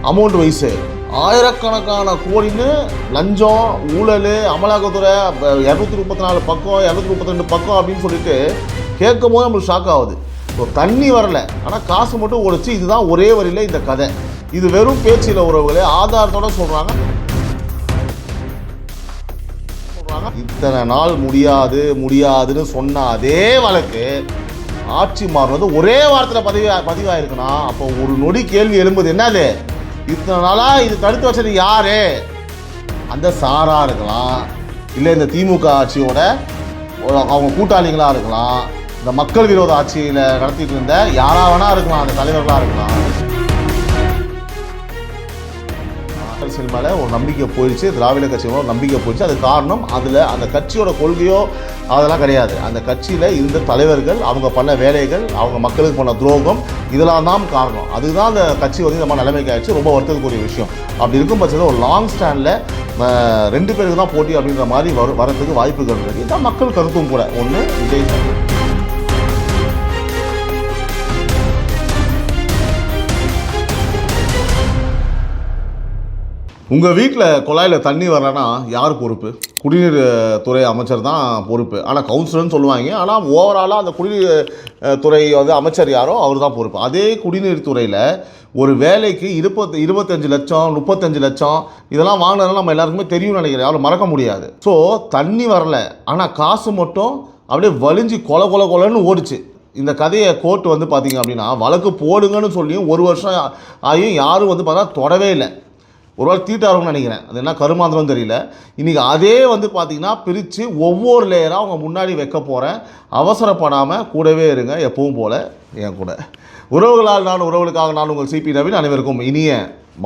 Amount wise ஆயிரக்கணக்கான கோடின்னு லஞ்சம், ஊழல், அமலாக்கத்துறை 234 பக்கம், 232 பக்கம் அப்படின்னு சொல்லிட்டு கேட்கும் போது நம்மளுக்கு ஷாக் ஆகுது. ஸோ தண்ணி வரல, ஆனால் காசு மட்டும் ஓடிச்சு. இதுதான் ஒரே வரியில் இந்த கதை. இது வெறும் பேச்சில் உறவுகளே, ஆதாரத்தோட சொல்கிறாங்க. இத்தனை நாள் முடியாதுன்னு சொன்ன அதே வழக்கு ஆட்சி மாறுவது ஒரே வாரத்தில் பதிவாயிருக்குன்னா அப்போ ஒரு நொடி கேள்வி எழும்புது, என்னது இத்தனை நாளாக இது தடுத்து வச்சது யாரு? அந்த சாரா இருக்கலாம், இல்லை இந்த திமுக ஆட்சியோட அவங்க கூட்டாளிகளாக இருக்கலாம், இந்த மக்கள் விரோத ஆட்சியில் நடத்திட்டு இருந்த யாரா வேணா இருக்கலாம், அந்த தலைவர்களாக இருக்கலாம். அரசியல் மேலே ஒரு நம்பிக்கை போயிடுச்சு, திராவிட கட்சி மேலே ஒரு நம்பிக்கை போயிடுச்சு. அது காரணம் அதில் அந்த கட்சியோட கொள்கையோ அதெல்லாம் கிடையாது. அந்த கட்சியில் இருந்த தலைவர்கள், அவங்க பண்ண வேலைகள், அவங்க மக்களுக்கு பண்ண துரோகம், இதெல்லாம் தான் காரணம். அதுதான் அந்த கட்சி வந்து நம்ம நிலைமைக்கு ஆயிடுச்சு. ரொம்ப வருத்தத்துக்குரிய விஷயம். அப்படி இருக்கும் பட்சத்தில் ஒரு லாங் ஸ்டாண்டில் 2 பேருக்கு தான் போட்டி அப்படின்ற மாதிரி வரத்துக்கு வாய்ப்புகள் இருக்குது. இதுதான் மக்கள் கருத்தும் கூட. ஒன்று விஜய் சார், உங்கள் வீட்டில் குழாயில் தண்ணி வரலன்னா யார் பொறுப்பு? குடிநீர் துறை அமைச்சர் தான் பொறுப்பு. ஆனால் கவுன்சிலர்னு சொல்லுவாங்க. ஆனால் ஓவராலாக அந்த குடிநீர் துறை வந்து அமைச்சர் யாரோ அவர் தான் பொறுப்பு. அதே குடிநீர் துறையில் ஒரு வேலைக்கு 25 லட்சம் 35 லட்சம் இதெல்லாம் வாங்கினதுனால நம்ம எல்லாருக்குமே தெரியும்னு நினைக்கிறேன், யாரும் மறக்க முடியாது. ஸோ தண்ணி வரல, ஆனால் காசு மட்டும் அப்படியே வலிஞ்சு கொலன்னு ஓடிச்சு. இந்த கதையை கோர்ட்டு வந்து பார்த்திங்க அப்படின்னா வழக்கு போடுங்கன்னு சொல்லியும் 1 வருஷம் ஆகியும் யாரும் வந்து பார்த்தா தொடவே இல்லை. ஒரு வேளை தீட்டாருன்னு நினைக்கிறேன், அது என்ன கருமாந்திரம் தெரியல. இன்றைக்கி அதே வந்து பார்த்திங்கன்னா பிரித்து ஒவ்வொரு லேயராக அவங்க முன்னாடி வைக்க போகிறேன். அவசரப்படாமல் கூடவே இருங்க, எப்பவும் போல் என் கூட. உறவுகளால் நான், உறவுகளுக்காக நான், உங்கள் சிபி நவீன். அனைவருக்கும் இனிய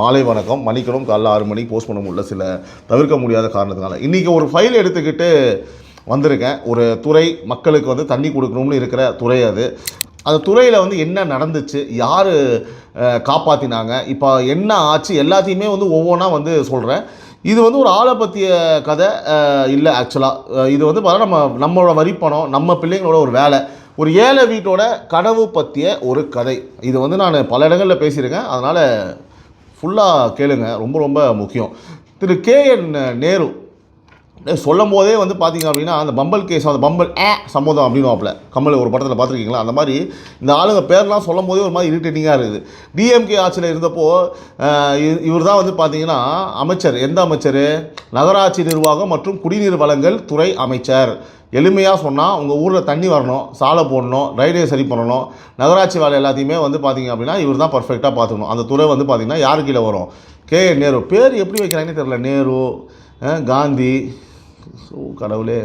மாலை வணக்கம். மன்னிக்கணும், காலைல 6 மணிக்கு போஸ்ட் பண்ண முடியல, சில தவிர்க்க முடியாத காரணத்தினால. இன்றைக்கி ஒரு ஃபைல் எடுத்துக்கிட்டு வந்திருக்கேன். ஒரு துறை, மக்களுக்கு வந்து தண்ணி கொடுக்கணும்னு இருக்கிற துறை அது. அந்த துறையில் வந்து என்ன நடந்துச்சு, யார் காப்பாற்றினாங்க, இப்போ என்ன ஆச்சு, எல்லாத்தையுமே வந்து ஒவ்வொன்றா வந்து சொல்கிறேன். இது வந்து ஒரு ஆளை பற்றிய கதை இல்லை. ஆக்சுவலாக இது வந்து பார்த்தா நம்மளோட வரிப்பணம், நம்ம பிள்ளைங்களோட ஒரு வேலை, ஒரு ஏழை வீட்டோட கனவு பற்றிய ஒரு கதை. இது வந்து நான் பல இடங்களில் பேசியிருக்கேன், அதனால் ஃபுல்லாக கேளுங்க, ரொம்ப ரொம்ப முக்கியம். திரு KN நேரு சொல்லும் போதே வந்து பார்த்திங்க அப்படின்னா அந்த பம்பல் கேஸ், அந்த பம்பல் சம்மதம் அப்படின்னு வாப்பில் கமல் ஒரு படத்தில் பார்த்துருக்கீங்களா? அந்த மாதிரி இந்த ஆளுங்க பேர்லாம் சொல்லும் போதே ஒரு மாதிரி இரிட்டேட்டிங்காக இருக்குது. DMK ஆட்சியில் இருந்தப்போ இவர் தான் வந்து பார்த்திங்கன்னா அமைச்சர். எந்த அமைச்சர்? நகராட்சி நிர்வாகம் மற்றும் குடிநீர் வழங்கல் துறை அமைச்சர். எளிமையாக சொன்னால் உங்கள் ஊரில் தண்ணி வரணும், சாலை போடணும், ட்ரைனேஜ் சரி பண்ணணும், நகராட்சி வேலை எல்லாத்தையுமே வந்து பார்த்திங்க அப்படின்னா இவர் தான் பர்ஃபெக்டாக பார்த்துக்கணும். அந்த துறை வந்து பார்த்திங்கன்னா யாரு கீழே வரும்? KN நேரு. பேர் எப்படி வைக்கிறாங்கன்னு தெரியல, நேரு, காந்தி, கடவுளே.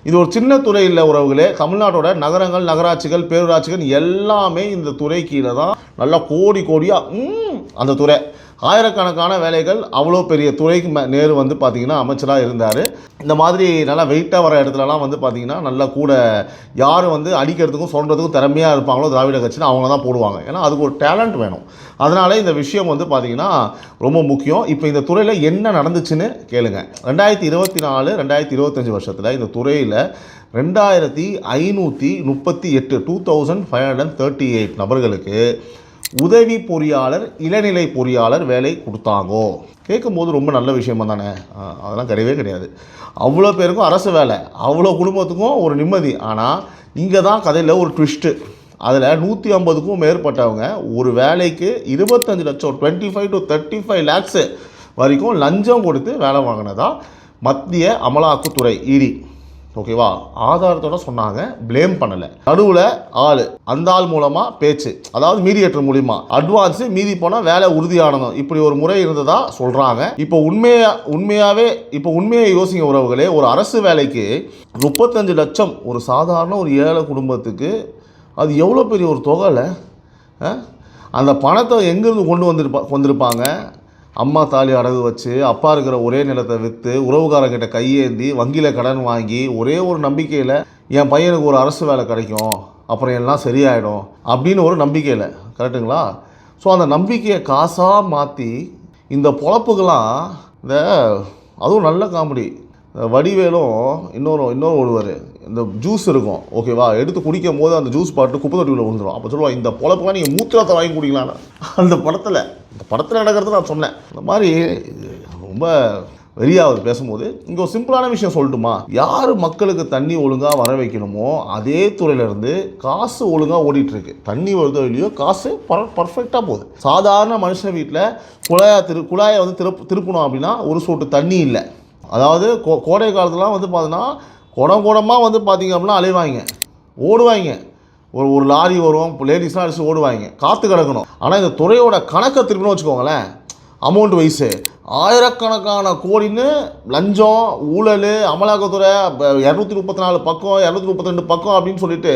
இது ஒரு சின்ன துறை இல்லை உறவுகளே. தமிழ்நாட்டோட நகரங்கள், நகராட்சிகள், பேரூராட்சிகள் எல்லாமே இந்த துறை கீழே தான். நல்லா கோடியாக அந்த துறை, ஆயிரக்கணக்கான வேலைகள், அவ்வளோ பெரிய துறைக்கு நேரு வந்து பார்த்திங்கன்னா அமைச்சராக இருந்தார். இந்த மாதிரி நல்லா வெயிட்டாக வர இடத்துலலாம் வந்து பார்த்திங்கன்னா நல்லா கூட யார் வந்து அடிக்கிறதுக்கும் சொல்கிறதுக்கும் திறமையாக இருப்பாங்களோ திராவிட கட்சின்னு அவங்க தான் போடுவாங்க. ஏன்னா அதுக்கு ஒரு டேலண்ட் வேணும். அதனால் இந்த விஷயம் வந்து பார்த்திங்கன்னா ரொம்ப முக்கியம். இப்போ இந்த துறையில் என்ன நடந்துச்சுன்னு கேளுங்க. 2024 2025 வருஷத்தில் இந்த துறையில் 2538 2538 நபர்களுக்கு உதவி பொறியாளர், இளநிலை பொறியாளர் வேலை கொடுத்தாங்கோ. கேட்கும்போது ரொம்ப நல்ல விஷயமா தானே? அதெல்லாம் கிடையவே கிடையாது. அவ்வளோ பேருக்கும் அரசு வேலை, அவ்வளோ குடும்பத்துக்கும் ஒரு நிம்மதி. ஆனால் இங்கே தான் கதையில் ஒரு ட்விஸ்ட்டு. அதில் 150க்கும் மேற்பட்டவங்க ஒரு வேலைக்கு 25 லட்சம் 25 to 35 lakhs வரைக்கும் லஞ்சம் கொடுத்து வேலை வாங்கினதா மத்திய அமலாக்கத்துறை ED. ஓகேவா? ஆதாரத்தோட சொன்னாங்க, ப்ளேம் பண்ணலை. நடுவில் ஆள், அந்த ஆள் மூலமாக பேச்சு, அதாவது மீடியேட்டர் மூலிமா அட்வான்ஸு, மீதி போனால் வேலை உறுதியானதும், இப்படி ஒரு முறை இருந்ததா சொல்கிறாங்க. இப்போ உண்மையை யோசிங்க உறவுகளே. ஒரு அரசு வேலைக்கு 35 லட்சம் ஒரு சாதாரண ஒரு ஏழை குடும்பத்துக்கு அது எவ்வளோ பெரிய ஒரு தொகையில். அந்த பணத்தை எங்கேருந்து கொண்டு வந்திருப்பாங்க? அம்மா தாலி அடகு வச்சு, அப்பா இருக்கிற ஒரே நிலத்தை விற்று, உறவுக்காரங்கிட்ட கையேந்தி, வங்கியில் கடன் வாங்கி, ஒரே ஒரு நம்பிக்கையில் என் பையனுக்கு ஒரு அரசு வேலை கிடைக்கும், அப்புறம் எல்லாம் சரியாயிடும் அப்படின்னு ஒரு நம்பிக்கையில். கரெக்டுங்களா? ஸோ அந்த நம்பிக்கையை காசாக மாற்றி இந்த பொழப்புக்கெல்லாம் அதுவும் நல்ல காமெடி. வடிவேலும் இன்னொரு ஒருவர், இந்த ஜூஸ் இருக்கும் ஓகேவா, எடுத்து குடிக்கும் போது அந்த ஜூஸ் பாட்டு குப்பை தொட்டியில் விழுந்துடும். அப்போ சொல்லுவாள், இந்த பொழப்புலாம் நீங்கள் மூத்திரத்தை வாங்கி குடிக்கலான்னு. அந்த படத்தில் இந்த படத்தில் நடக்கிறது நான் சொன்னேன். இந்த மாதிரி ரொம்ப வெறியாவது பேசும்போது இங்கே ஒரு சிம்பிளான விஷயம் சொல்லட்டுமா? யார் மக்களுக்கு தண்ணி ஒழுங்காக வர வைக்கணுமோ அதே துறையிலேருந்து காசு ஒழுங்காக ஓடிட்டுருக்கு. தண்ணி வருதோ இல்லையோ காசு பர்ஃபெக்டாக போகுது. சாதாரண மனுஷன் வீட்டில் குழாயை வந்து திருப்பணும் அப்படின்னா ஒரு சொட்டு தண்ணி இல்லை. அதாவது கோடை காலத்துலாம் வந்து பார்த்தீங்கன்னா குடமாக வந்து பார்த்திங்க அப்படின்னா அலைவாங்க, ஓடுவாங்க. ஒரு லாரி வரும், லேடிஸ்லாம் அடிச்சு ஓடுவாங்க, காற்று கிடக்கணும். ஆனால் இந்த துறையோட கணக்கை திருப்பணும் வச்சுக்கோங்களேன், அமௌண்ட் வைஸு ஆயிரக்கணக்கான கோடின்னு லஞ்சம், ஊழல், அமலாக்கத்துறை 234 பக்கம் 232 பக்கம் அப்படின்னு சொல்லிட்டு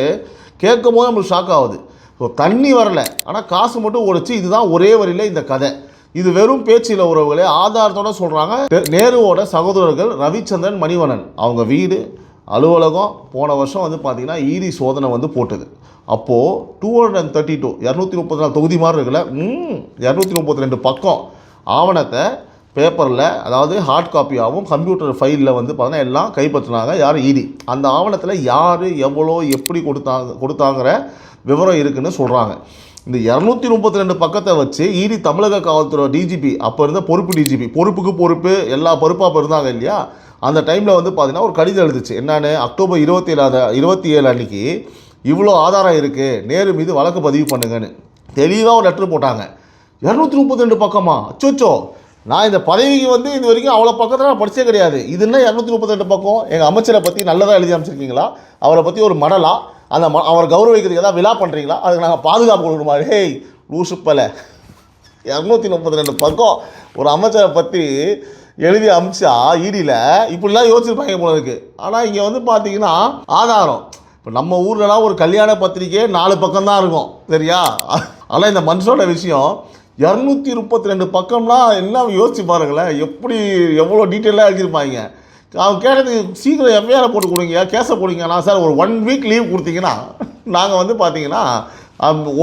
கேட்கும் போது நம்மளுக்கு ஷாக் ஆகுது. ஸோ தண்ணி வரலை, ஆனால் காசு மட்டும் ஓடிச்சு. இதுதான் ஒரே வரியில் இந்த கதை. இது வெறும் பேச்சில் உறவுகளே ஆதாரத்தோடு சொல்கிறாங்க. நேருவோட சகோதரர்கள் ரவிச்சந்திரன், மணிவண்ணன் அவங்க வீடு அலுவலகம் போன வருஷம் வந்து பார்த்திங்கன்னா ஈடி சோதனை வந்து போட்டது. அப்போது 232 234 தொகுதி மாதிரி இருக்குல்ல, 232 பக்கம் ஆவணத்தை பேப்பரில், அதாவது ஹார்ட் காப்பியாகவும் கம்ப்யூட்டர் ஃபைலில் வந்து பார்த்தீங்கன்னா எல்லாம் கைப்பற்றினாங்க. யார்? ஈடி. அந்த ஆவணத்தில் யார் எவ்வளோ எப்படி கொடுத்தாங்கிற விவரம் இருக்குதுன்னு சொல்கிறாங்க. இந்த 232 பக்கத்தை வச்சு ஈடி தமிழக காவல்துறை டிஜிபி, அப்போ இருந்த பொறுப்பு டிஜிபி, பொறுப்பு எல்லா பொறுப்பாக இருந்தாங்க இல்லையா, அந்த டைமில் வந்து பார்த்திங்கன்னா ஒரு கடிதம் எழுதுச்சு. என்னன்னு, அக்டோபர் 27 அன்றைக்கி இவ்வளோ ஆதாரம் இருக்குது, நேரு மீது வழக்கு பதிவு பண்ணுங்கன்னு தெளிவாக ஒரு லெட்ரு போட்டாங்க. 232 பக்கமா? அச்சோச்சோ, நான் இந்த பதவிக்கு வந்து இது வரைக்கும் அவ்வளோ பக்கத்தில் நான் படித்தே கிடையாது. இதுன்னா 232 பக்கம். எங்கள் அமைச்சரை பற்றி நல்லதாக எழுதி அமைச்சிருக்கீங்களா? அவரை பற்றி ஒரு மடலா? அந்த அவரை கௌரவிக்கிறதுக்கு ஏதாவது விழா பண்ணுறீங்களா? அதுக்கு நாங்கள் பாதுகாப்பு கொடுக்கணுமா? ஹேய் லூசுப்பலை, 232 பக்கம் ஒரு அமைச்சரை பற்றி எழுதி அமிச்சா ஈடியில் இப்படிலாம் யோசிச்சிருப்பாங்க போல இருக்குது. ஆனால் இங்கே வந்து பார்த்தீங்கன்னா ஆதாரம். இப்போ நம்ம ஊர்லலாம் ஒரு கல்யாண பத்திரிக்கையே 4 பக்கம் தான் இருக்கும், சரியா? ஆனால் இந்த மனுஷனோட விஷயம் 232 பக்கம்னா என்ன யோசிச்சு பாருங்களேன், எப்படி எவ்வளோ டீட்டெயிலாக எழுதியிருப்பாங்க. அவங்க கேட்டதுக்கு சீக்கிரம் எஃப்ஐஆரை போட்டு கொடுங்க, கேஸை போடுங்க. நான் சார் ஒரு 1 வீக் லீவ் கொடுத்தீங்கன்னா நாங்கள் வந்து பார்த்தீங்கன்னா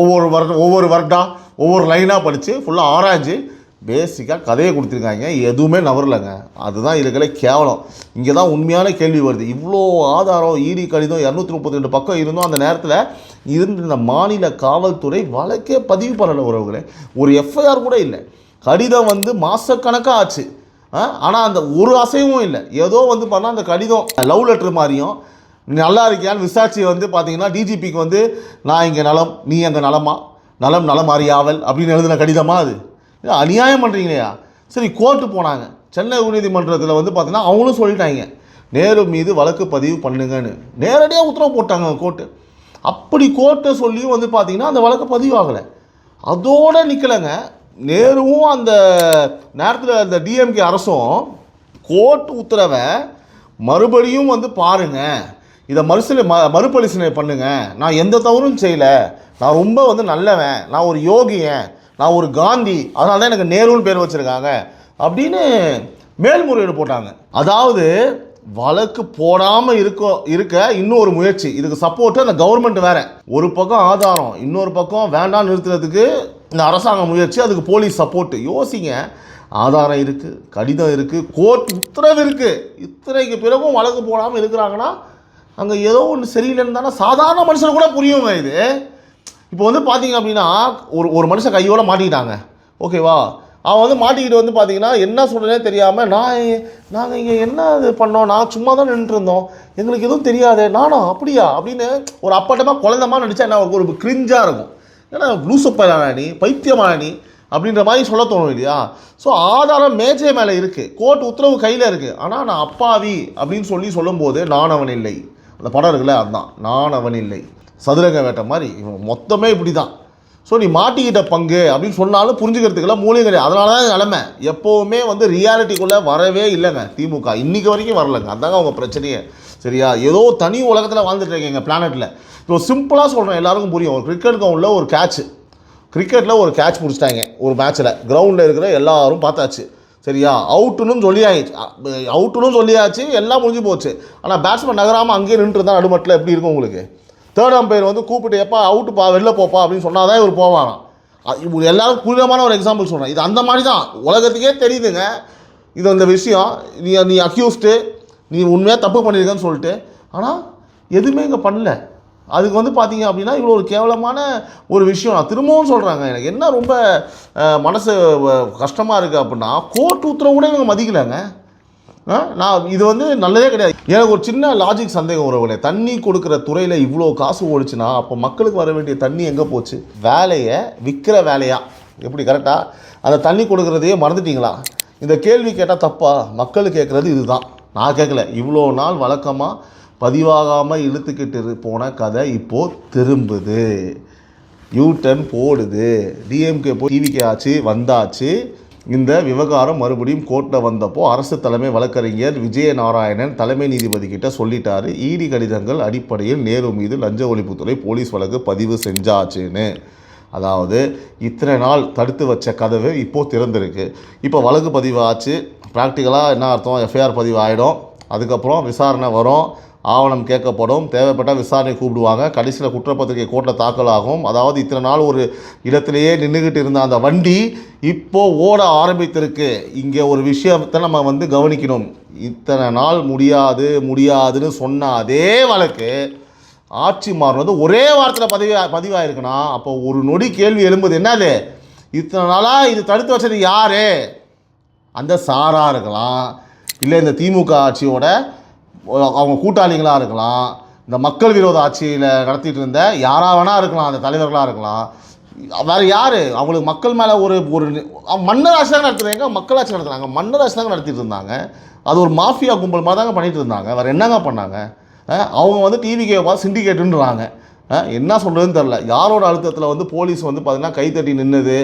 ஒவ்வொரு வருடம் ஒவ்வொரு லைனாக படித்து ஃபுல்லாக ஆராய்ஞ்சு பேசிக்காக கதையை கொடுத்துருக்காங்க. எதுவுமே நவரலைங்க. அதுதான் இதுக்களே கேவலம். இங்கே தான் உண்மையான கேள்வி வருது. இவ்வளோ ஆதாரம், ஈடி கடிதம் 232 பக்கம் இருந்தும் அந்த நேரத்தில் இந்த மாநில காவல்துறை வழக்கே பதிவு பண்ணலை உறவுகளே. ஒரு எஃப்ஐஆர் கூட இல்லை. கடிதம் வந்து மாதக்கணக்காக ஆச்சு, ஆனால் அந்த ஒரு அசைவும் இல்லை. ஏதோ வந்து பண்ணால் அந்த கடிதம் லவ் லெட்ரு மாதிரியும் நல்லா இருக்கியான்னு விசாரிச்சு வந்து பார்த்தீங்கன்னா டிஜிபிக்கு வந்து நான் இங்கே நலம், நீ அங்கே நலமா, நலம் அறியாவல் அப்படின்னு எழுதின கடிதமாக அது? அநியாயம் பண்ணுறீங்களையா? சரி, கோர்ட்டு போனாங்க. சென்னை உயர்நீதிமன்றத்தில் வந்து பார்த்தீங்கன்னா அவங்களும் சொல்லிட்டாங்க நேரு மீது வழக்கு பதிவு பண்ணுங்கன்னு. நேரடியாக உத்தரவு போட்டாங்க கோர்ட்டு. அப்படி கோர்ட்டை சொல்லியும் வந்து பார்த்தீங்கன்னா அந்த வழக்கு பதிவாகலை. அதோடு நிற்கலைங்க. நேருவும் அந்த நேரத்தில் அந்த டிஎம்கே அரசும் கோர்ட் உத்தரவை மறுபடியும் வந்து பாருங்கள், இதை மறுபரிசீலனை பண்ணுங்கள், நான் எந்த தவறும் செய்யலை, நான் ரொம்ப வந்து நல்லவன், நான் ஒரு யோகியன், நான் ஒரு காந்தி, அதனால தான் எனக்கு நேருன்னு பேர் வச்சுருக்காங்க அப்படின்னு மேல்முறையீடு போட்டாங்க. அதாவது வழக்கு போடாமல் இருக்க இன்னொரு முயற்சி. இதுக்கு சப்போர்ட்டு அந்த கவர்மெண்ட் வேறு. ஒரு பக்கம் ஆதாரம், இன்னொரு பக்கம் வேண்டாம் நிறுத்துறதுக்கு இந்த அரசாங்க முயற்சி, அதுக்கு போலீஸ் சப்போர்ட்டு. யோசிங்க, ஆதாரம் இருக்குது, கடிதம் இருக்குது, கோர்ட் உத்தரவு இருக்குது, இத்தனைக்கு பிறகும் வழக்கு போடாமல் இருக்கிறாங்கன்னா அங்கே ஏதோ ஒன்று சரியில்லைன்னு தானே சாதாரண மனுஷன் கூட புரியுங்க. இது இப்போ வந்து பார்த்தீங்க அப்படின்னா ஒரு மனுஷன் கையோடு மாட்டிக்கிட்டாங்க, ஓகேவா? அவன் வந்து மாட்டிக்கிட்டு வந்து பார்த்தீங்கன்னா என்ன சொல்கிறதே தெரியாமல் நாங்கள் இங்கே என்ன இது பண்ணோம், நான் சும்மா தான் நின்றுருந்தோம், எங்களுக்கு எதுவும் தெரியாது, நானா அப்படியா அப்படின்னு ஒரு அப்பட்டமாக குழந்தமாக நடித்தா என்ன ஒரு கிரிஞ்சாக இருக்கும். ஏன்னா லூசுப்பையான நீ, பைத்தியமான நீ அப்படின்ற மாதிரி சொல்ல தோணும் இல்லையா? ஸோ ஆதாரம் மேஜை மேலே இருக்குது, கோர்ட் உத்தரவு கையில் இருக்குது. ஆனால் நான் அப்பாவி அப்படின்னு சொல்லும்போது நான் அவன் இல்லை, அந்த படம் இருக்குல்ல, அதுதான் நான் அவன் இல்லை, சதுரங்க வேட்டை மாதிரி மொத்தமே இப்படி தான். ஸோ நீ மாட்டிக்கிட்ட பங்கு அப்படின்னு சொன்னாலும் புரிஞ்சுக்கிறதுக்கெல்லாம் மூலியம் கிடையாது. அதனால தான் நிலைமை எப்போவுமே வந்து ரியாலிட்டிக்குள்ளே வரவே இல்லைங்க திமுக. இன்றைக்கி வரைக்கும் வரலைங்க. அதாங்க அவங்க பிரச்சனையே, சரியா? ஏதோ தனி உலகத்தில் வாழ்ந்துட்டு இருக்கீங்க பிளானெட்டில். இப்போ சிம்பிளாக சொல்கிறேன், எல்லாருக்கும் புரியும். ஒரு கிரிக்கெட் கிரவுண்டில் ஒரு கேட்ச், கிரிக்கெட்டில் ஒரு கேட்ச் முடிச்சிட்டாங்க ஒரு மேட்ச்சில், கிரவுண்டில் இருக்கிற எல்லாரும் பார்த்தாச்சு, சரியா? அவுட்டுன்னு சொல்லியாச்சு, எல்லாம் முடிஞ்சு போச்சு. ஆனால் பேட்ஸ்மேன் நகராமல் அங்கேயே நின்று தான் நடுமட்டில் எப்படி இருக்கும் உங்களுக்கு? தேர்ட் அம்பையர் வந்து கூப்பிட்டு எப்பா அவுட்டுப்பா வெளில போப்பா அப்படின்னு சொன்னால் தான் இவர் போவாங்க. இவர் எல்லாரும் புரிதமான ஒரு எக்ஸாம்பிள் சொல்கிறேன். இது அந்த மாதிரி தான் உலகத்துக்கே தெரியுதுங்க இது அந்த விஷயம். நீ அக்யூஸ்டு, நீ உண்மையாக தப்பு பண்ணியிருக்கேன்னு சொல்லிட்டு, ஆனால் எதுவுமே இங்கே பண்ணல. அதுக்கு வந்து பார்த்தீங்க அப்படின்னா இவ்வளோ ஒரு கேவலமான ஒரு விஷயம். நான் திரும்பவும் சொல்கிறாங்க, எனக்கு என்ன ரொம்ப மனசு கஷ்டமாக இருக்குது அப்படின்னா, கோர்ட் உத்தரவு கூட இவங்க மதிக்கலைங்க. நான் இது வந்து நல்லதே கிடையாது. எனக்கு ஒரு சின்ன லாஜிக் சந்தேகம் உறவுகளே, தண்ணி கொடுக்குற துறையில் இவ்வளோ காசு ஓடிச்சுன்னா அப்போ மக்களுக்கு வர வேண்டிய தண்ணி எங்கே போச்சு? வேலையை விற்கிற வேலையா? எப்படி கரெக்டாக அந்த தண்ணி கொடுக்குறதையே மறந்துட்டீங்களா? இந்த கேள்வி கேட்டால் தப்பா? மக்கள் கேட்குறது இதுதான், நான் கேட்கல. இவ்வளோ நாள் வழக்கமாக பதிவாகாமல் இழுத்துக்கிட்டு போன கதை இப்போது திரும்புது, யூட்டன் போடுது. டிஎம்கே போய் டிவிகே ஆச்சு, வந்தாச்சு. இந்த விவகாரம் மறுபடியும் கோர்ட்டில் வந்தப்போ அரசு தலைமை வழக்கறிஞர் விஜயநாராயணன் தலைமை நீதிபதி கிட்ட சொல்லிட்டாரு, இடி கடிதங்கள் அடிப்படையில் நேரு மீது லஞ்ச ஒழிப்புத்துறை போலீஸ் வழக்கு பதிவு செஞ்சாச்சுன்னு. அதாவது இத்தனை நாள் தடுத்து வச்ச கதவு இப்போது திறந்திருக்கு. இப்போ வழக்கு பதிவு ஆச்சு. ப்ராக்டிக்கலாக என்ன அர்த்தம்? எஃப்ஐஆர் பதிவு ஆகிடும். அதுக்கப்புறம் விசாரணை வரும், ஆவணம் கேட்கப்படும், தேவைப்பட்டால் விசாரணை கூப்பிடுவாங்க, கடைசியில் குற்றப்பத்திரிகை கோர்ட்டில் தாக்கல் ஆகும். அதாவது இத்தனை நாள் ஒரு இடத்துலையே நின்றுக்கிட்டு இருந்த அந்த வண்டி இப்போது ஓட ஆரம்பித்திருக்கு. இங்கே ஒரு விஷயத்தை நம்ம வந்து கவனிக்கணும். இத்தனை நாள் முடியாதுன்னு சொன்ன அதே வழக்கு ஆட்சி மாறினது ஒரே வாரத்தில் பதிவாயிருக்குன்னா அப்போ ஒரு நொடி கேள்வி எழும்புது, என்னது? இத்தனை நாளாக இது தடுத்து வச்சது யார்? அந்த சாரா இருக்கலாம், இல்லை இந்த திமுக ஆட்சியோட அவங்க கூட்டாளிகளாக இருக்கலாம், இந்த மக்கள் விரோத ஆட்சியில் நடத்திட்டு இருந்த யாராக வேணால் இருக்கலாம், அந்த தலைவர்களாக இருக்கலாம், வேறு யார்? அவங்களுக்கு மக்கள் மேலே ஒரு மன்னர் ஆட்சி தாங்க நடத்துகிறாங்க, மக்கள் ஆட்சி நடத்துகிறாங்க, மன்னர் ஆட்சி தாங்க நடத்திட்டு இருந்தாங்க. அது ஒரு மாஃபியா கும்பல் மாதிரி தாங்க பண்ணிகிட்டு இருந்தாங்க. வேறு என்னங்க பண்ணாங்க? அவங்க வந்து டிவிகே பார்த்து சிண்டிகேட்டுன்றாங்க. என்ன சொல்கிறதுன்னு தெரில. யாரோட அழுத்தத்தில் வந்து போலீஸ் வந்து பார்த்திங்கன்னா கைத்தட்டி நின்றுது.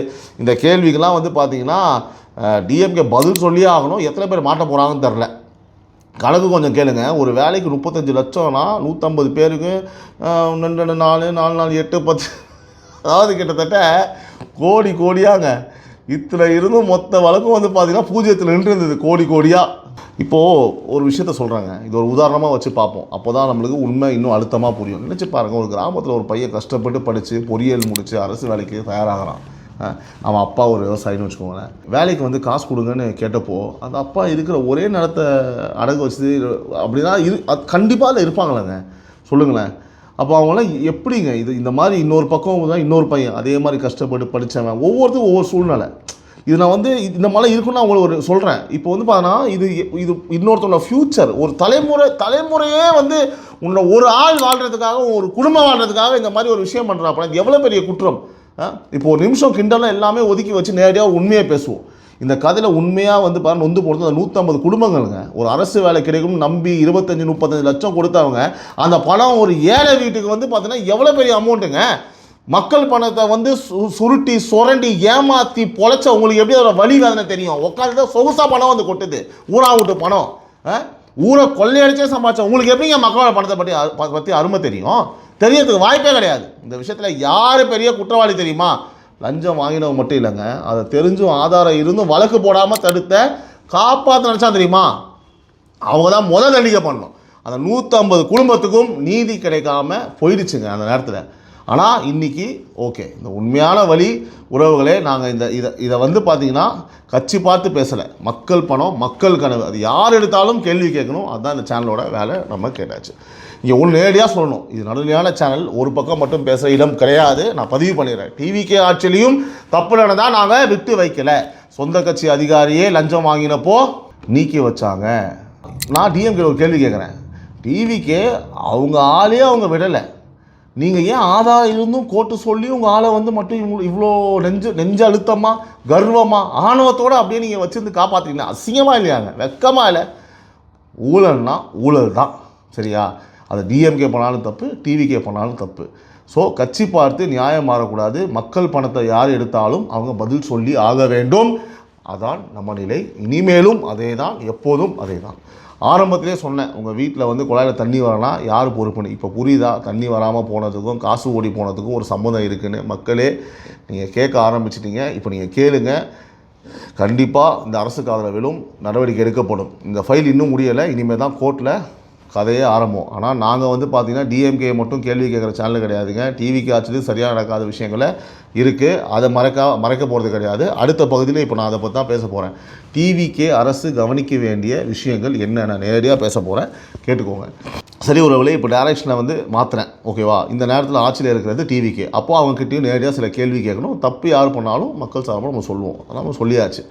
இந்த கேள்விக்கெல்லாம் வந்து பார்த்திங்கன்னா டிஎம்கே பதில் சொல்லியே ஆகணும். எத்தனை பேர் மாட்ட போகிறாங்கன்னு தெரில. கணக்கு கொஞ்சம் கேளுங்க. ஒரு வேலைக்கு 35 லட்சம்னா 150 பேருக்கு 2 4 4 8 10, அதாவது கிட்டத்தட்ட கோடியாங்க. இத்தனை இருந்தும் மொத்த வழக்கம் வந்து பார்த்திங்கன்னா பூஜ்ஜியத்தில் நின்று இருந்தது, கோடியாக. இப்போது ஒரு விஷயத்த சொல்கிறாங்க, இது ஒரு உதாரணமாக வச்சு பார்ப்போம். அப்போ தான் நம்மளுக்கு உண்மை இன்னும் அழுத்தமாக புரியும். நினச்சி பாருங்கள், ஒரு கிராமத்தில் ஒரு பையன் கஷ்டப்பட்டு படித்து பொறியியல் முடித்து அரசு வேலைக்கு தயாராகிறான். அவன் அப்பா ஒரு விவசாயின்னு வச்சுக்கோங்களேன். வேலைக்கு வந்து காசு கொடுங்கன்னு கேட்டப்போ அந்த அப்பா இருக்கிற ஒரே நிலத்தை அடகு வச்சு அப்படின்னா கண்டிப்பாக அதில் இருப்பாங்களேங்க, சொல்லுங்களேன். அப்போ அவங்களாம் எப்படிங்க இந்த மாதிரி இன்னொரு பக்கம் தான் இன்னொரு பையன் அதே மாதிரி கஷ்டப்பட்டு படித்தவன், ஒவ்வொருத்தரும் ஒவ்வொரு சூழ்நிலை. இது நான் வந்து இந்த மாதிரி இருக்குன்னு நான் உங்களுக்கு ஒரு சொல்கிறேன். இப்போ வந்து பார்த்தீங்கன்னா இது இன்னொருத்தோட ஃப்யூச்சர், ஒரு தலைமுறையே வந்து உன்னோட ஒரு ஆள் வாழ்கிறதுக்காக, ஒரு குடும்பம் வாழ்கிறதுக்காக இந்த மாதிரி ஒரு விஷயம் பண்ணுறாப்ப இது எவ்வளோ பெரிய குற்றம். இப்போ ஒரு நிமிஷம் கிண்டலாம் எல்லாமே ஒதுக்கி வச்சு நேரடியாக உண்மையை பேசுவோம். இந்த கதையில் உண்மையாக வந்து பாருங்கள், நொந்து போடுறது அந்த 150 குடும்பங்களுங்க. ஒரு அரசு வேலை கிடைக்கும் நம்பி 25-35 லட்சம் கொடுத்தவங்க, அந்த பணம் ஒரு ஏழை வீட்டுக்கு வந்து பார்த்தீங்கன்னா எவ்வளோ பெரிய அமௌண்ட்டுங்க. மக்கள் பணத்தை வந்து சுருட்டி சுரண்டி ஏமாற்றி பொழைச்ச உங்களுக்கு எப்படி அதோட வழி வேதனை தெரியும்? உட்காந்து சொகுசாக பணம் வந்து கொட்டுது, ஊரா விட்டு பணம், ஊரை கொள்ளையடிச்சே சம்பாதிச்சோம். உங்களுக்கு எப்படிங்க மக்களோட பணத்தை பற்றி அருமை தெரியும்? தெரியறதுக்கு வாய்ப்பே கிடையாது. இந்த விஷயத்தில் யார் பெரிய குற்றவாளி தெரியுமா? லஞ்சம் வாங்கினவங்க மட்டும் இல்லைங்க, அதை தெரிஞ்சும் ஆதாரம் இருந்தும் வழக்கு போடாமல் தடுத்த காப்பாற்ற நினச்சா தெரியுமா? அவங்க தான் முதல் தண்டிக்கை பண்ணணும். அந்த 150 குடும்பத்துக்கும் நீதி கிடைக்காம போயிடுச்சுங்க அந்த நேரத்தில். ஆனால் இன்றைக்கி ஓகே, இந்த உண்மையான வழி உறவுகளே, நாங்கள் இதை வந்து பார்த்திங்கன்னா கட்சி பார்த்து பேசலை. மக்கள் பணம், மக்கள் கனவு, அது யார் எடுத்தாலும் கேள்வி கேட்கணும். அதுதான் இந்த சேனலோட வேலை. நம்ம கேட்டாச்சு. இங்கே ஒன்று நேரடியாக சொல்லணும், இது நடுநிலையான சேனல், ஒரு பக்கம் மட்டும் பேச இடம் கிடையாது. நான் பதிவு பண்ணிடுறேன். டிவிகே ஆட்சியிலையும் தப்பு நடந்தால் நாங்கள் விட்டு வைக்கலை. சொந்த கட்சி அதிகாரியே லஞ்சம் வாங்கினப்போ நீக்கி வச்சாங்க. நான் டிஎம்கே ஒரு கேள்வி கேட்குறேன். டிவிகே அவங்க ஆளே அவங்க விடலை, நீங்கள் ஏன் ஆதாரம் இருந்தும் கோர்ட்டு சொல்லி உங்கள் ஆளை வந்து மட்டும் இவ்வளோ நெஞ்ச அழுத்தமாக கர்வமாக ஆணவத்தோடு அப்படியே நீங்கள் வச்சுருந்து காப்பாற்றிங்கன்னா அசிங்கமாக இல்லையாங்க? வெக்கமாக இல்லை? ஊழல்னா ஊழல் தான், சரியா? அது டிஎம்கே பண்ணாலும் தப்பு, டிவிகே பண்ணாலும் தப்பு. ஸோ கட்சி பார்த்து நியாயம் மாறக்கூடாது. மக்கள் பணத்தை யார் எடுத்தாலும் அவங்க பதில் சொல்லி ஆக வேண்டும். அதான் நம்ம நிலை. இனிமேலும் அதே தான், எப்போதும் அதே தான். ஆரம்பத்திலே சொன்னேன், உங்கள் வீட்டில் வந்து குழாயில் தண்ணி வரலாம், யார் பொறுப்புன்னு. இப்போ புரியுதா? தண்ணி வராமல் போனதுக்கும் காசு ஓடி போனதுக்கும் ஒரு சம்மந்தம் இருக்குதுன்னு. மக்களே, நீங்கள் கேட்க ஆரம்பிச்சிட்டிங்க. இப்போ நீங்கள் கேளுங்க. கண்டிப்பாக இந்த அரசு காதில் விழும், நடவடிக்கை எடுக்கப்படும். இந்த ஃபைல் இன்னும் முடியலை. இனிமேல் தான் கோர்ட்டில் கதையே ஆரம்பம். ஆனால் நாங்கள் வந்து பார்த்திங்கன்னா டிஎம்கே மட்டும் கேள்வி கேட்குற சேனல் கிடையாதுங்க. டிவிக்கு ஆச்சுட்டு சரியாக நடக்காத விஷயங்களை இருக்குது, அதை மறைக்க போகிறது கிடையாது. அடுத்த பகுதியில் இப்போ நான் அதை பற்றி தான் பேச போகிறேன். டிவிக்கே அரசு கவனிக்க வேண்டிய விஷயங்கள் என்னென்ன நேரடியாக பேச போகிறேன், கேட்டுக்கோங்க. சரி, ஒரு வேளை இப்போ டைரக்ஷனை வந்து மாற்றுறேன், ஓகேவா? இந்த நேரத்தில் ஆட்சியில் இருக்கிறது டிவிக்கே. அப்போது அவங்ககிட்டையும் நேரடியாக சில கேள்வி கேட்கணும். தப்பு யார் பண்ணாலும் மக்கள் சார்பாக நம்ம சொல்லுவோம். அதெல்லாம் நம்ம சொல்லியாச்சு.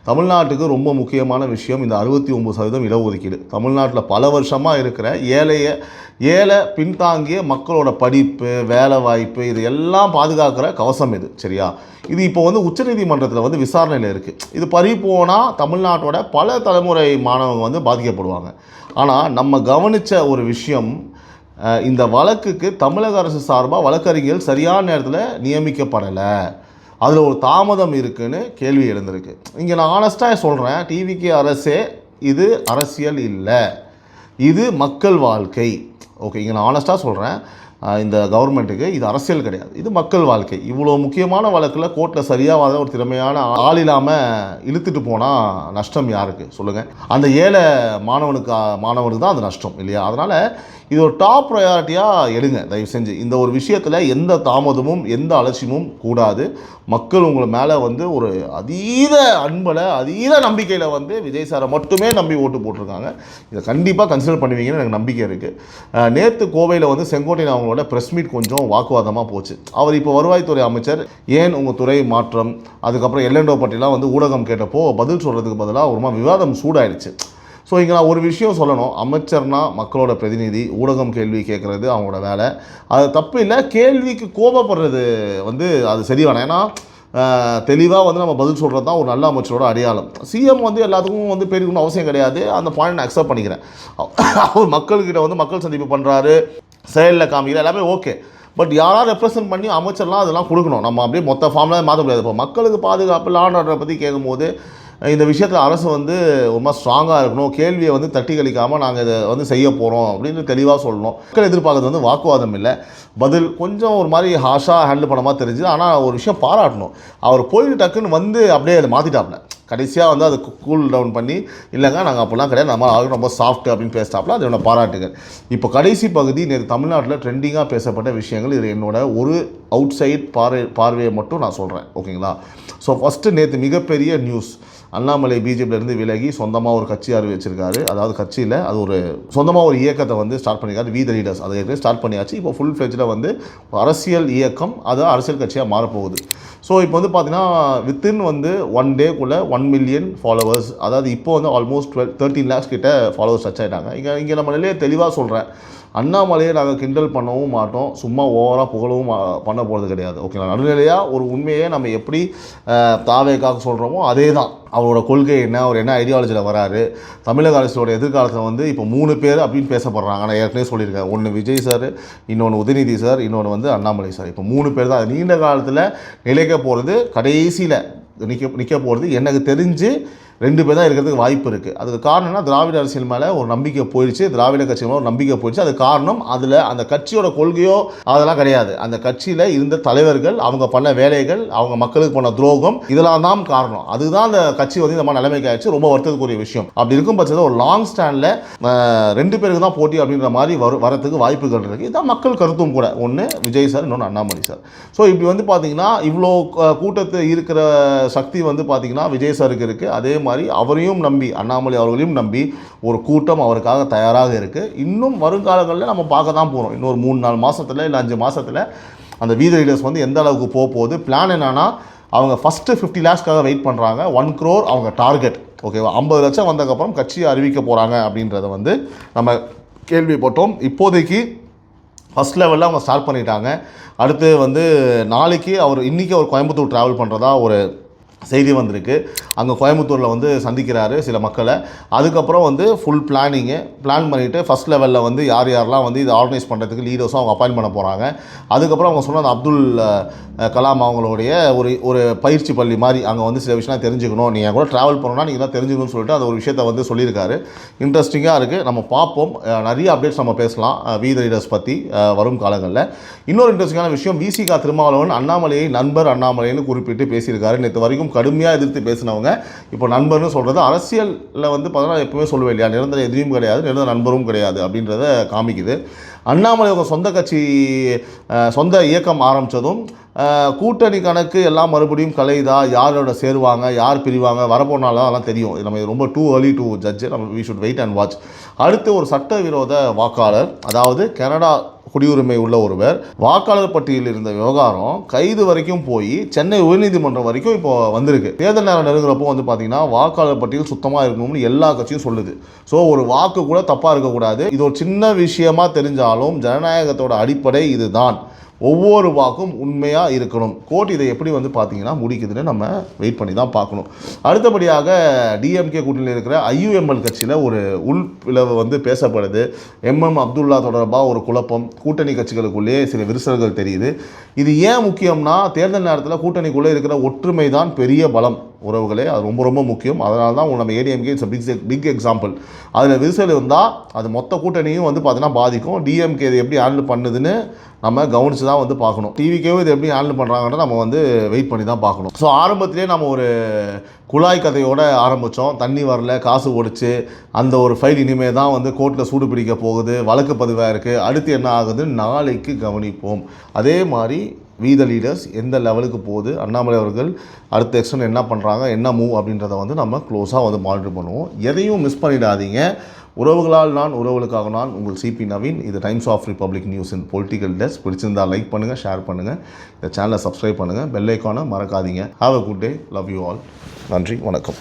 தமிழ்நாட்டுக்கு ரொம்ப முக்கியமான விஷயம் இந்த 69% இடஒதுக்கீடு. தமிழ்நாட்டில் பல வருஷமாக இருக்கிற ஏழை பின்தாங்கிய மக்களோட படிப்பு, வேலை வாய்ப்பு, இது எல்லாம் பாதுகாக்கிற கவசம் இது, சரியா? இது இப்போ வந்து உச்சநீதிமன்றத்தில் வந்து விசாரணையில் இருக்குது. இது பறி போனால் தமிழ்நாட்டோட பல தலைமுறை மாணவங்க வந்து பாதிக்கப்படுவாங்க. ஆனால் நம்ம கவனித்த ஒரு விஷயம், இந்த வழக்குக்கு தமிழக அரசு சார்பாக வழக்கறிஞர்கள் சரியான நேரத்தில் நியமிக்கப்படலை, அதில் ஒரு தாமதம் இருக்குதுன்னு கேள்வி எழுந்திருக்கு. இங்கே நான் ஆனஸ்ட்டாக சொல்கிறேன், டிவிக்கு அரசே இது அரசியல் இல்லை, இது மக்கள் வாழ்க்கை. ஓகே, இங்கே நான் ஆனஸ்ட்டாக சொல்கிறேன், இந்த கவர்மெண்ட்டுக்கு இது அரசியல் கிடையாது, இது மக்கள் வாழ்க்கை. இவ்வளோ முக்கியமான வழக்கில் கோர்ட்டில் சரியாக ஒரு திறமையான ஆள் இல்லாமல் இழுத்துட்டு போனால் நஷ்டம் யாருக்கு சொல்லுங்கள்? அந்த ஏழை மாணவனுக்கு தான் அது நஷ்டம் இல்லையா? அதனால் இது ஒரு டாப் ப்ரையாரிட்டியாக எடுங்க தயவு செஞ்சு. இந்த ஒரு விஷயத்தில் எந்த தாமதமும் எந்த அலட்சியமும் கூடாது. மக்கள் உங்களை மேலே வந்து ஒரு அதீத அன்பில் அதீத நம்பிக்கையில் வந்து விஜய் சாரை மட்டுமே நம்பி ஓட்டு போட்டிருக்காங்க. இதை கண்டிப்பாக கன்சிடர் பண்ணுவீங்கன்னு எனக்கு நம்பிக்கை இருக்குது. நேற்று கோவையில் வந்து செங்கோட்டையன் அவங்களோட ப்ரெஸ் மீட் கொஞ்சம் வாக்குவாதமாக போச்சு. அவர் இப்போ வருவாய்த்துறை அமைச்சர், ஏன் உங்கள் துறை மாற்றம், அதுக்கப்புறம் எல்லண்டோ பற்றிலாம் வந்து ஊடகம் கேட்டப்போ பதில் சொல்கிறதுக்கு பதிலாக ஒரு மாதிரி விவாதம் சூடாயிடுச்சு. ஸோ இங்கே நான் ஒரு விஷயம் சொல்லணும், அமைச்சர்னா மக்களோட பிரதிநிதி, ஊடகம் கேள்வி கேட்குறது அவங்களோட வேலை, அது தப்பு இல்லை. கேள்விக்கு கோபப்படுறது வந்து அது சரி வேணாம். ஏன்னா தெளிவாக வந்து நம்ம பதில் சொல்கிறது தான் ஒரு நல்ல அமைச்சரோட அடையாளம். சிஎம் வந்து எல்லாத்துக்கும் வந்து பேருக்கணும் அவசியம் கிடையாது, அந்த பாயிண்ட் நான் அக்செப்ட் பண்ணிக்கிறேன். அவர் மக்கள்கிட்ட வந்து மக்கள் சந்திப்பு பண்ணுறாரு, செயலில் காமிக்கிற எல்லாமே ஓகே. பட் யாராவது ரெப்ரசன்ட் பண்ணி அமைச்சர்லாம் அதெல்லாம் கொடுக்கணும். நம்ம அப்படியே மொத்த ஃபார்ம்லாம் மாற்ற முடியாது. இப்போ மக்களுக்கு பாதுகாப்பு, லா அண்ட் ஆர்டரை பற்றி கேட்கும்போது இந்த விஷயத்தில் அரசு வந்து ரொம்ப ஸ்ட்ராங்காக இருக்கணும். கேள்வியை வந்து தட்டி கழிக்காமல் நாங்கள் இதை வந்து செய்ய போகிறோம் அப்படின்னு தெளிவாக சொல்லணும். மக்கள் எதிர்பார்க்கறது வந்து வாக்குவாதம் இல்லை, பதில் கொஞ்சம் ஒரு மாதிரி ஹாஷாக ஹேண்டில் பண்ண மாதிரி தெரிஞ்சுது. ஆனால் ஒரு விஷயம் பாராட்டணும், அவர் போயிட்டு டக்குன்னு வந்து அப்படியே அதை மாற்றிட்டாப்ல. கடைசியாக வந்து அதை கூல் டவுன் பண்ணி, இல்லைங்க நாங்கள் அப்படிலாம் கிடையாது, நம்ம ஆளுக்கு ரொம்ப சாஃப்ட் அப்படின்னு பேசிட்டாப்ல. அது என்னோட பாராட்டுகள். இப்போ கடைசி பகுதி, நேற்று தமிழ்நாட்டில் ட்ரெண்டிங்காக பேசப்பட்ட விஷயங்கள். இது என்னோட ஒரு அவுட் சைட் பார்வையை மட்டும் நான் சொல்கிறேன், ஓகேங்களா? ஸோ ஃபஸ்ட்டு நேற்று மிகப்பெரிய நியூஸ், அண்ணாமலை பிஜேபியிலேருந்து விலகி சொந்தமாக ஒரு கட்சி அறிவிச்சிருக்காரு. அதாவது கட்சியில் அது ஒரு சொந்தமாக ஒரு இயக்கத்தை வந்து ஸ்டார்ட் பண்ணியிருக்காரு, வி த லீடர்ஸ். அதை ஏற்கனவே ஸ்டார்ட் பண்ணியாச்சு. இப்போ ஃபுல் ஃப்ளெஜ்டில் வந்து அரசியல் இயக்கம், அது அரசியல் கட்சியாக மாறப்போகுது. ஸோ இப்போ வந்து பார்த்தீங்கன்னா வித்தின் வந்து 1 டேக்குள்ளே 1 மில்லியன் ஃபாலோவர்ஸ், அதாவது இப்போ வந்து ஆல்மோஸ்ட் 13 lakhs கிட்ட ஃபாலோவர்ஸ் டச் ஆகிட்டாங்க. இங்கே நம்ம நிலையை தெளிவாக சொல்கிறேன், அண்ணாமலையை நாங்கள் கிண்டல் பண்ணவும் மாட்டோம், சும்மா ஓவராக புகழவும் பண்ண போகிறது கிடையாது, ஓகேங்களா? நடுநிலையாக ஒரு உண்மையை நம்ம எப்படி தாவேக்காக சொல்கிறோமோ அதே தான். அவரோட கொள்கை என்ன, அவர் என்ன ஐடியாலஜியில் வராரு, தமிழக அரசோட எதிர்காலத்தில் வந்து இப்போ 3 பேர் அப்படின்னு பேசப்படுறாங்க. நான் ஏற்கனவே சொல்லியிருக்கேன், ஒன்று விஜய் சார், இன்னொன்று உதயநிதி சார், இன்னொன்று வந்து அண்ணாமலை சார். இப்போ 3 பேர் தான் நீண்ட காலத்தில் நிலைக்க போகிறது. கடைசியில் நிற்க போகிறது எனக்கு தெரிஞ்சு 2 பேர் தான் இருக்கிறதுக்கு வாய்ப்பு இருக்குது. அதுக்கு காரணம்னா திராவிட அரசியல் மேலே ஒரு நம்பிக்கை போயிடுச்சு, திராவிட கட்சி மேலே ஒரு நம்பிக்கை போயிடுச்சு. அது காரணம் அதில் அந்த கட்சியோட கொள்கையோ அதெல்லாம் கிடையாது. அந்த கட்சியில் இருந்த தலைவர்கள், அவங்க பண்ண வேலைகள், அவங்க மக்களுக்கு பண்ண துரோகம், இதெல்லாம் தான் காரணம். அதுதான் அந்த கட்சி வந்து இந்த மாதிரி நிலைமைக்கு ஆயிடுச்சு. ரொம்ப வருத்தத்துக்குரிய விஷயம். அப்படி இருக்கும் பட்சத்தில் ஒரு லாங் ஸ்டாண்டில் 2 பேருக்கு தான் போட்டி அப்படின்ற மாதிரி வரத்துக்கு வாய்ப்புகள் இருக்குது. இதுதான் மக்கள் கருத்தும் கூட. ஒன்று விஜய் சார், இன்னொன்று அண்ணாமலை சார். ஸோ இப்படி வந்து பார்த்தீங்கன்னா இவ்வளோ கூட்டத்தை இருக்கிற சக்தி வந்து பார்த்தீங்கன்னா விஜய் சாருக்கு இருக்குது. அதே மாதிரி அவரையும் நம்பி, அண்ணாமலை அவர்களையும் நம்பி ஒரு கூட்டம் அவருக்காக தயாராக இருக்குது. இன்னும் வருங்காலங்களில் நம்ம பார்க்க தான் போகிறோம். இன்னொரு 3-4 மாதத்தில் இல்லை 5 மாதத்தில் அந்த வீத லீடர்ஸ் வந்து எந்த அளவுக்கு போகுது. பிளான் என்னன்னா, அவங்க ஃபஸ்ட்டு 50 lakhsக்காக வெயிட் பண்ணுறாங்க. 1 crore அவங்க டார்கெட், ஓகேவா? 50 லட்சம் வந்ததுக்கப்புறம் கட்சியை அறிவிக்க போகிறாங்க அப்படின்றத வந்து நம்ம கேள்விப்பட்டோம். இப்போதைக்கு ஃபஸ்ட் லெவலில் அவங்க ஸ்டார்ட் பண்ணிட்டாங்க. அடுத்து வந்து நாளைக்கு இன்றைக்கி அவர் கோயம்புத்தூர் ட்ராவல் பண்ணுறதா ஒரு செய்தி வந்திருக்கு. அங்கே கோயம்புத்தூரில் வந்து சந்திக்கிறாரு சில மக்களை. அதுக்கப்புறம் வந்து ஃபுல் பிளான் பண்ணிவிட்டு ஃபஸ்ட் லெவலில் வந்து யாரெல்லாம் வந்து இதை ஆர்கனைஸ் பண்ணுறதுக்கு லீடர்ஸும் அவங்க அப்பாயின்ட் பண்ண போகிறாங்க. அதுக்கப்புறம் அவங்க சொன்ன அப்துல் கலாம் அவங்களுடைய ஒரு பயிற்சி பள்ளி மாதிரி அங்கே வந்து சில விஷயம்லாம் தெரிஞ்சுக்கணும், நீங்கள் கூட ட்ராவல் பண்ணணும்னா நீங்கள் தான் தெரிஞ்சுக்கணும்னு சொல்லிட்டு அது ஒரு விஷயத்தை வந்து சொல்லியிருக்காரு. இன்ட்ரெஸ்டிங்காக இருக்குது. நம்ம பார்ப்போம். நிறைய அப்டேட்ஸ் நம்ம பேசலாம் வி த லீடர்ஸ் பற்றி வரும் காலங்களில். இன்னொரு இன்ட்ரெஸ்டிங்கான விஷயம், விசிகா திருமாவளவன் அண்ணாமலையை நண்பர் அண்ணாமலைன்னு குறிப்பிட்டு பேசியிருக்காரு. நேற்று வரைக்கும் வரைக்கும் கடுமையாக எதிர்த்து பேசினவங்க இப்போ நண்பர்னு சொல்கிறது அரசியலில் வந்து பார்த்தீங்கன்னா எப்பவுமே சொல்லுவேன் இல்லையா, நிரந்தர எதிரியும் கிடையாது, நிரந்தர நண்பரும் கிடையாது அப்படின்றத காமிக்குது. அண்ணாமலை அவங்க சொந்த கட்சி சொந்த இயக்கம் ஆரம்பித்ததும் கூட்டணி கணக்கு எல்லாம் மறுபடியும் கலையுதா, யாரோட சேருவாங்க, யார் பிரிவாங்க, வரப்போனாலும் அதெல்லாம் தெரியும். நம்ம ரொம்ப டூ ஏர்லி டு ஜட்ஜ், நம்ம we should wait and watch. அடுத்து ஒரு சட்டவிரோத வாக்காளர், அதாவது கனடா குடியுரிமை உள்ள ஒருவர் வாக்காளர் பட்டியலில் இருந்த விவகாரம் கைது வரைக்கும் போய் சென்னை உயர்நீதிமன்றம் வரைக்கும் இப்போ வந்திருக்கு. தேர்தல் நேரம் நெருங்குறப்போ வந்து பார்த்தீங்கன்னா வாக்காளர் பட்டியல் சுத்தமாக இருக்கணும்னு எல்லா கட்சியும் சொல்லுது. ஸோ ஒரு வாக்கு கூட தப்பாக இருக்கக்கூடாது. இது ஒரு சின்ன விஷயமா தெரிஞ்சாலும் ஜனநாயகத்தோட அடிப்படை இதுதான். ஒவ்வொரு வாக்கும் உண்மையாக இருக்கணும். கோர்ட் இதை எப்படி வந்து பார்த்தீங்கன்னா முடிக்குதுன்னு நம்ம வெயிட் பண்ணி தான் பார்க்கணும். அடுத்தபடியாக டிஎம்கே கூட்டணியில் இருக்கிற ஐயுஎம்எல் கட்சியில் ஒரு உள்பிளவு வந்து பேசப்படுது. அப்துல்லா தொடர்பாக ஒரு குழப்பம், கூட்டணி கட்சிகளுக்குள்ளே சில விரிசல்கள் தெரியுது. இது ஏன் முக்கியம்னா தேர்தல் நேரத்தில் கூட்டணிக்குள்ளே இருக்கிற ஒற்றுமை தான் பெரிய பலம் உறவுகளே. அது ரொம்ப ரொம்ப முக்கியம். அதனால தான் நம்ம ஏடிஎம்கே இட்ஸ் பிக் எக்ஸாம்பிள். அதில் விரிசல் இருந்தால் அது மொத்த கூட்டணியும் வந்து பார்த்தீங்கன்னா பாதிக்கும். டிஎம்கே இதை எப்படி ஹேண்டில் பண்ணுதுன்னு நம்ம கவனித்து தான் வந்து பார்க்கணும். டிவிக்கேவும் இதை எப்படி ஹேண்டில் பண்ணுறாங்கன்னு நம்ம வந்து வெயிட் பண்ணி தான் பார்க்கணும். ஸோ ஆரம்பத்திலே நம்ம ஒரு குழாய் கதையோடு ஆரம்பித்தோம். தண்ணி வரல, காசு ஓடிச்சு, அந்த ஒரு ஃபைல் இனிமேல் தான் வந்து கோர்ட்டில் சூடு பிடிக்க போகுது, வழக்கு பதிவாக இருக்குது. அடுத்து என்ன ஆகுது நாளைக்கு கவனிப்போம். அதே மாதிரி வி த லீடர்ஸ் எந்த லெவலுக்கு போகுது, அண்ணாமலை அவர்கள் அடுத்த எக்ஸ்டன் என்ன பண்ணுறாங்க, என்ன மூவ் அப்படின்றத வந்து நம்ம க்ளோஸாக வந்து மானிட்டர் பண்ணுவோம். எதையும் மிஸ் பண்ணிடாதீங்க. உறவுகளால் நான், உறவுகளுக்காக நான், உங்கள் சிபி நவீன். இது Times of Republic News in political desk. பிடிச்சிருந்தால் லைக் பண்ணுங்கள், ஷேர் பண்ணுங்கள், இந்த சேனலை சப்ஸ்கிரைப் பண்ணுங்கள், பெல் ஐக்கானை மறக்காதீங்க. Have a good day. Love you all. நன்றி, வணக்கம்.